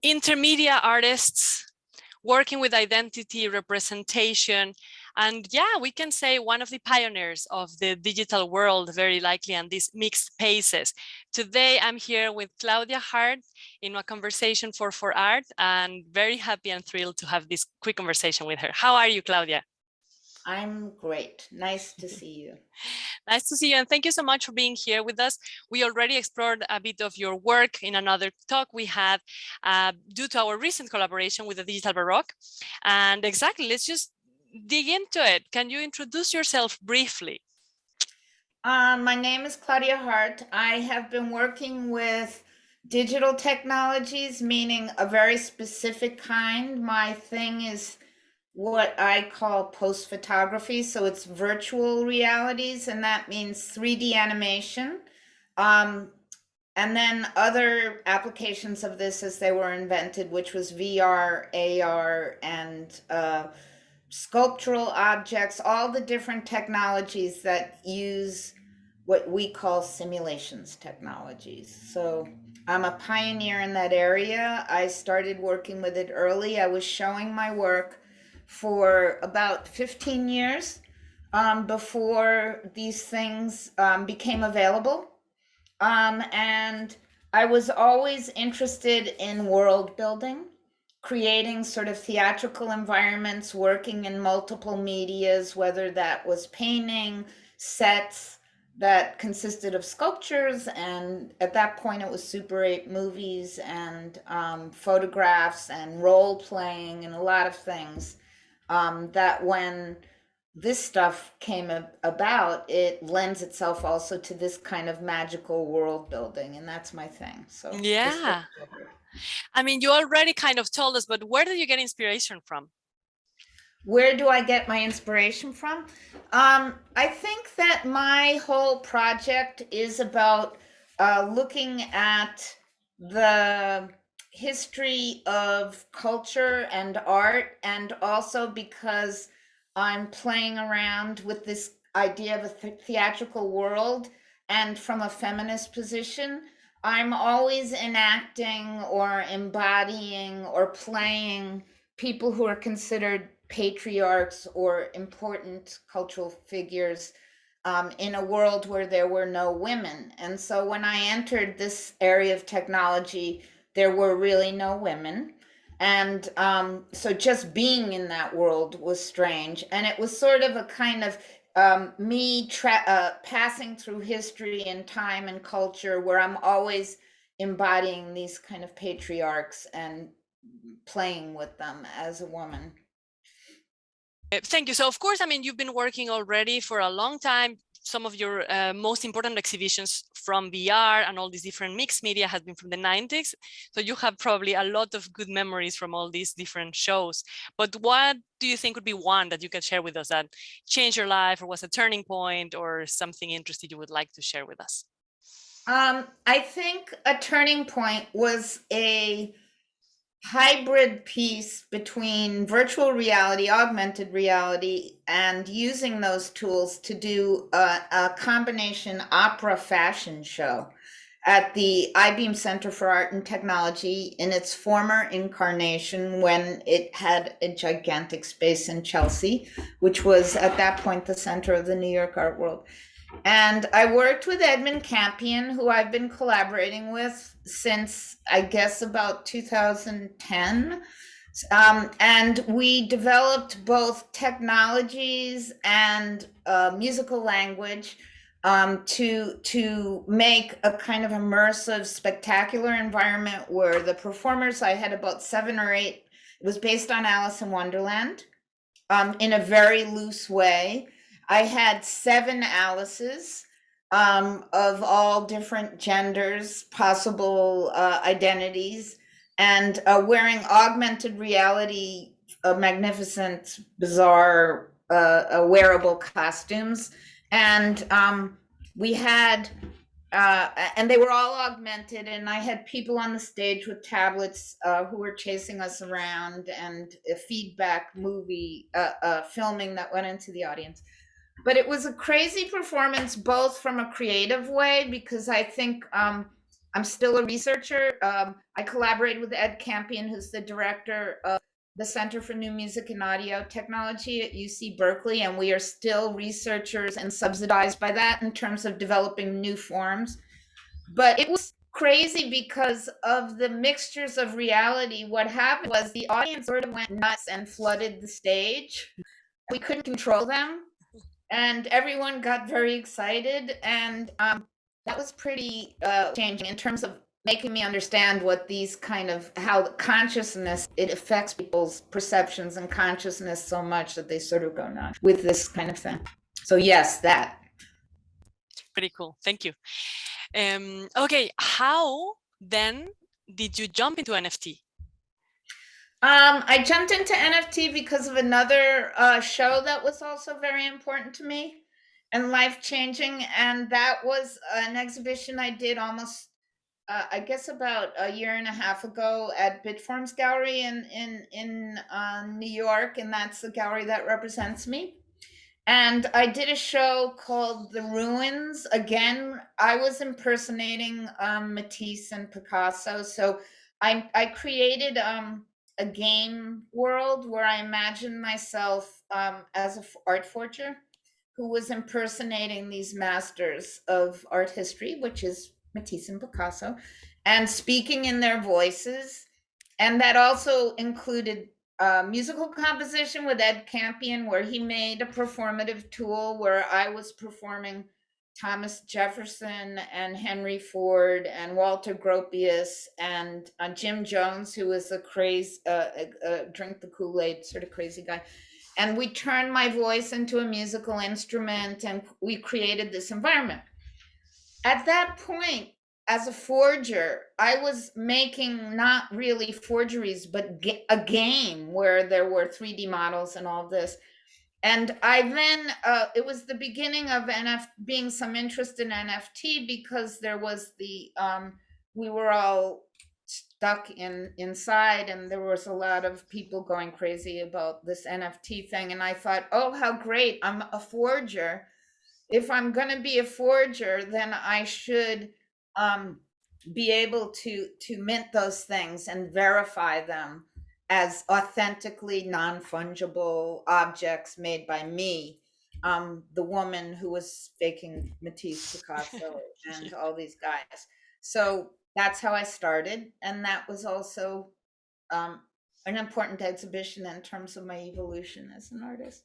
intermedia artists working with identity representation. And yeah, we can say one of the pioneers of the digital world, very likely, and these mixed spaces. Today, I'm here with Claudia Hart in a conversation for 4Art, and very happy and thrilled to have this quick conversation with her. How are you, Claudia? I'm great. Nice to see you. Nice to see you, and thank you so much for being here with us. We already explored a bit of your work in another talk we had due to our recent collaboration with the Digital Baroque. And exactly, let's just dig into it. Can you introduce yourself briefly? My name is Claudia Hart. I have been working with digital technologies, meaning a very specific kind. My thing is what I call post photography. So it's virtual realities, and that means 3D animation. And then other applications of this as they were invented, which was VR, AR, and sculptural objects, all the different technologies that use what we call simulations technologies. So I'm a pioneer in that area. I started working with it early. I was showing my work for about 15 years before these things became available. And I was always interested in world building, creating sort of theatrical environments, working in multiple medias, whether that was painting, sets that consisted of sculptures, and at that point it was Super 8 movies and photographs and role playing and a lot of things that when this stuff came about, it lends itself also to this kind of magical world building, and that's my thing. So yeah, I mean, you already kind of told us, but where did you get inspiration from? Where do I get my inspiration from? I think that my whole project is about looking at the history of culture and art, and also because I'm playing around with this idea of a theatrical world, and from a feminist position, I'm always enacting or embodying or playing people who are considered patriarchs or important cultural figures in a world where there were no women. And so when I entered this area of technology, there were really no women. And so just being in that world was strange. And it was sort of a kind of me passing through history and time and culture where I'm always embodying these kind of patriarchs and playing with them as a woman. Thank you. So of course, I mean, you've been working already for a long time. Some of your most important exhibitions from VR and all these different mixed media has been from the 90s. So you have probably a lot of good memories from all these different shows. But what do you think would be one that you can share with us that changed your life or was a turning point or something interesting you would like to share with us? I think a turning point was a hybrid piece between virtual reality, augmented reality, and using those tools to do a combination opera fashion show at the I-Beam Center for Art and Technology in its former incarnation when it had a gigantic space in Chelsea, which was at that point the center of the New York art world. And I worked with Edmund Campion, who I've been collaborating with since, I guess, about 2010. And we developed both technologies and musical language to make a kind of immersive, spectacular environment where the performers, I had about 7 or 8, it was based on Alice in Wonderland in a very loose way. I had 7 Alices of all different genders, possible identities, and wearing augmented reality, magnificent, bizarre, wearable costumes. And we had, and they were all augmented, and I had people on the stage with tablets who were chasing us around, and a feedback movie filming that went into the audience. But it was a crazy performance, both from a creative way, because I think I'm still a researcher. I collaborate with Ed Campion, who's the director of the Center for New Music and Audio Technology at UC Berkeley, and we are still researchers and subsidized by that in terms of developing new forms. But it was crazy because of the mixtures of reality. What happened was the audience sort of went nuts and flooded the stage. We couldn't control them, and everyone got very excited, and that was pretty changing in terms of making me understand what these kind of how consciousness, it affects people's perceptions and consciousness so much that they sort of go nuts with this kind of thing. So yes, that. Pretty cool. Thank you. Okay, how then did you jump into NFT? I jumped into NFT because of another show that was also very important to me and life-changing, and that was an exhibition I did almost I guess about a year and a half ago at Bitforms Gallery in New York, and that's the gallery that represents me. And I did a show called The Ruins. Again, I was impersonating Matisse and Picasso. So I created a game world where I imagined myself as an art forger who was impersonating these masters of art history, which is Matisse and Picasso, and speaking in their voices. And that also included musical composition with Ed Campion, where he made a performative tool where I was performing Thomas Jefferson and Henry Ford and Walter Gropius and Jim Jones, who was a drink the Kool-Aid sort of crazy guy. And we turned my voice into a musical instrument, and we created this environment. At that point, as a forger, I was making not really forgeries, but a game where there were 3D models and all this. And I then, it was the beginning of being some interest in NFT, because there was we were all stuck inside, and there was a lot of people going crazy about this NFT thing. And I thought, oh, how great, I'm a forger. If I'm going to be a forger, then I should be able to mint those things and verify them as authentically non-fungible objects made by me, the woman who was faking Matisse, Picasso, and all these guys. So that's how I started, and that was also an important exhibition in terms of my evolution as an artist.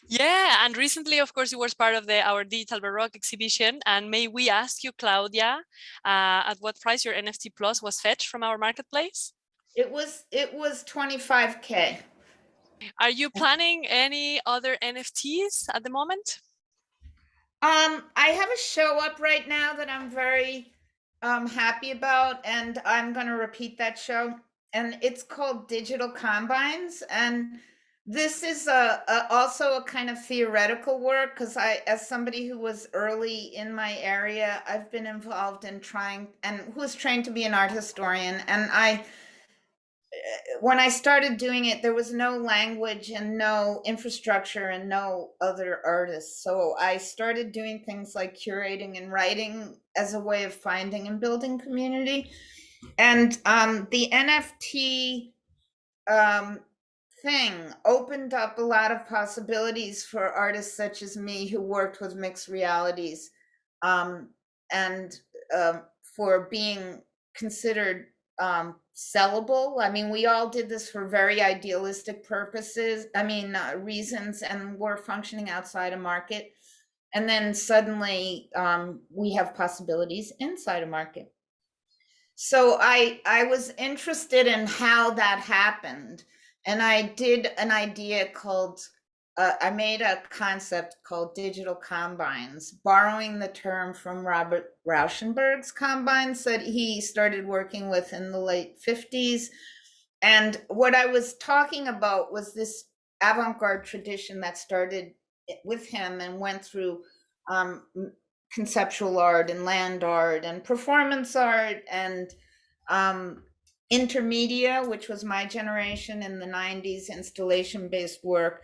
Yeah, and recently, of course, you were part of our Digital Baroque exhibition. And may we ask you, Claudia, at what price your NFT Plus was fetched from our marketplace? It was 25K. Are you planning any other NFTs at the moment? I have a show up right now that I'm very happy about, and I'm going to repeat that show. And it's called Digital Combines, and this is also a kind of theoretical work, because as somebody who was early in my area, I've been involved in who was trained to be an art historian, and when I started doing it, there was no language and no infrastructure and no other artists. So I started doing things like curating and writing as a way of finding and building community. And the NFT thing opened up a lot of possibilities for artists such as me who worked with mixed realities, and for being considered sellable. I mean, we all did this for very idealistic purposes. I mean, reasons, and we're functioning outside a market. And then suddenly we have possibilities inside a market. So I was interested in how that happened. And I did an idea called, I made a concept called Digital Combines, borrowing the term from Robert Rauschenberg's combines that he started working with in the late 50s. And what I was talking about was this avant-garde tradition that started with him and went through conceptual art and land art and performance art and intermedia, which was my generation in the 90s, installation-based work,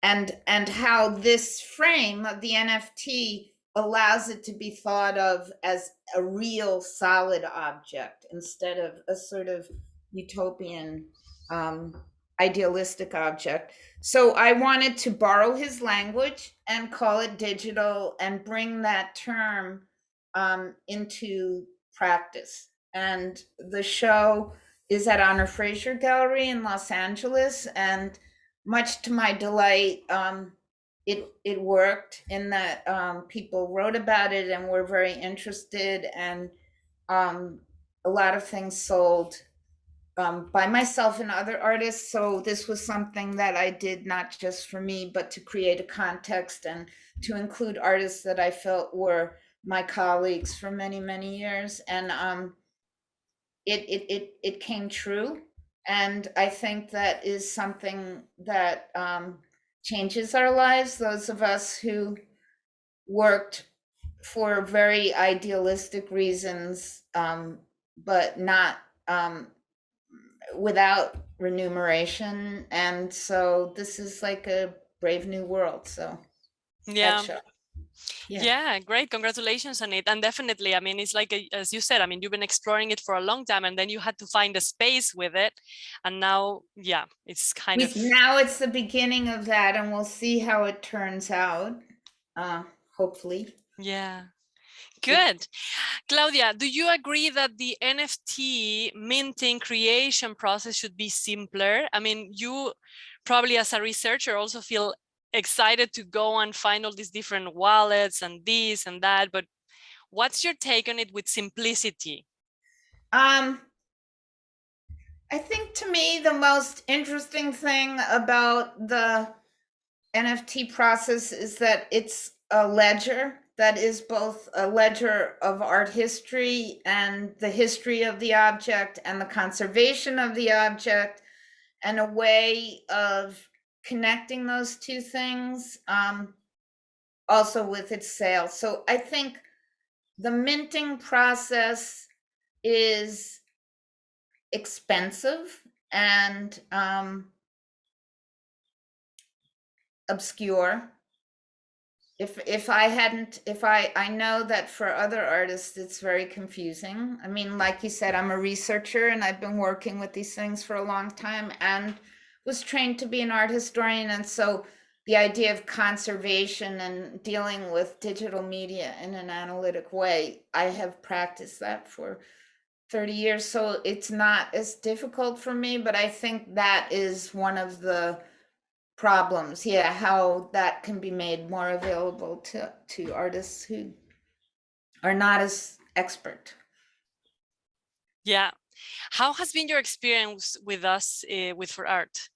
and how this frame of the NFT allows it to be thought of as a real solid object instead of a sort of utopian, idealistic object. So I wanted to borrow his language and call it digital and bring that term into practice. And the show is at Honor Fraser Gallery in Los Angeles. And much to my delight, it worked in that people wrote about it and were very interested, and a lot of things sold by myself and other artists. So this was something that I did not just for me, but to create a context and to include artists that I felt were my colleagues for many, many years. And it came true. And I think that is something that changes our lives. Those of us who worked for very idealistic reasons, but not without remuneration. And so this is like a brave new world. So Yeah. that show. Yeah, great. Congratulations on it. And definitely, I mean, it's like, as you said, I mean, you've been exploring it for a long time and then you had to find a space with it. And now, yeah, it's kind of. Now it's the beginning of that, and we'll see how it turns out, hopefully. Yeah. Good. Claudia, do you agree that the NFT minting creation process should be simpler? I mean, you probably as a researcher also feel excited to go and find all these different wallets and this and that, but what's your take on it with simplicity? I think to me the most interesting thing about the NFT process is that it's a ledger that is both a ledger of art history and the history of the object and the conservation of the object, and a way of connecting those two things, also with its sale. So I think the minting process is expensive and obscure. If I know that for other artists it's very confusing. I mean, like you said, I'm a researcher and I've been working with these things for a long time and was trained to be an art historian. And so the idea of conservation and dealing with digital media in an analytic way, I have practiced that for 30 years. So it's not as difficult for me, but I think that is one of the problems. Yeah, how that can be made more available to artists who are not as expert. Yeah. How has been your experience with us with 4Art?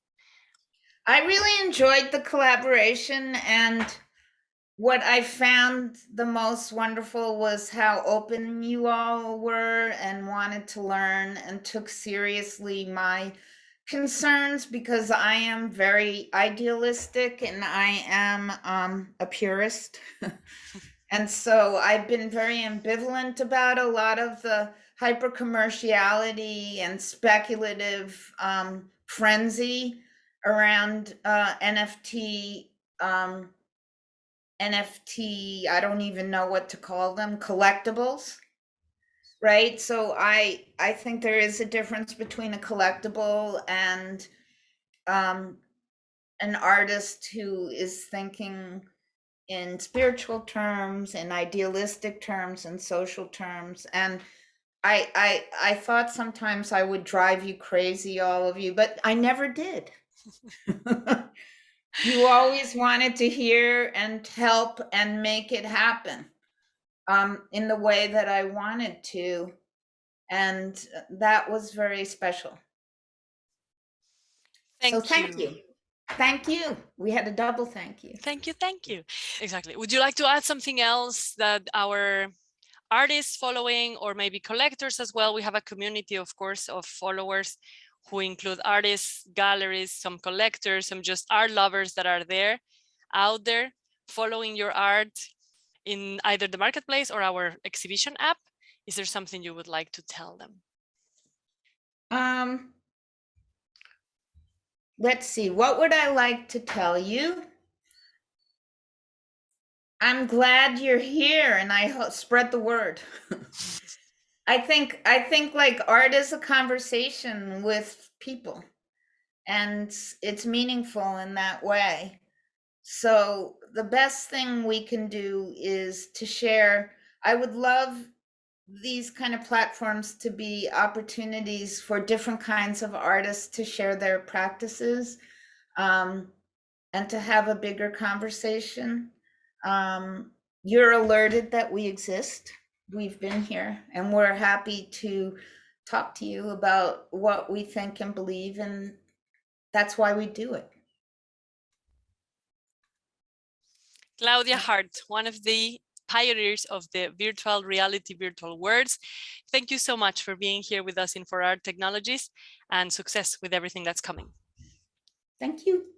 I really enjoyed the collaboration, and what I found the most wonderful was how open you all were and wanted to learn and took seriously my concerns, because I am very idealistic and I am a purist. And so I've been very ambivalent about a lot of the hyper commerciality and speculative frenzy around NFT. NFT, I don't even know what to call them, collectibles, right? So I think there is a difference between a collectible and an artist who is thinking in spiritual terms, in idealistic terms, and social terms. And I thought sometimes I would drive you crazy, all of you, but I never did. You always wanted to hear and help and make it happen in the way that I wanted to. And that was very special. So thank you. Thank you. We had a double thank you. Thank you. Thank you. Exactly. Would you like to add something else that our artists following, or maybe collectors as well? We have a community, of course, of followers who include artists, galleries, some collectors, some just art lovers that are there, out there, following your art in either the marketplace or our exhibition app. Is there something you would like to tell them? Let's see, what would I like to tell you? I'm glad you're here, and I spread the word. I think like art is a conversation with people, and it's meaningful in that way. So the best thing we can do is to share. I would love these kind of platforms to be opportunities for different kinds of artists to share their practices, um, and to have a bigger conversation. Um, you're alerted that we exist. We've been here, and we're happy to talk to you about what we think and believe, and that's why we do it. Claudia Hart, one of the pioneers of the virtual reality, virtual worlds. Thank you so much for being here with us in 4ARTechnologies, and success with everything that's coming. Thank you.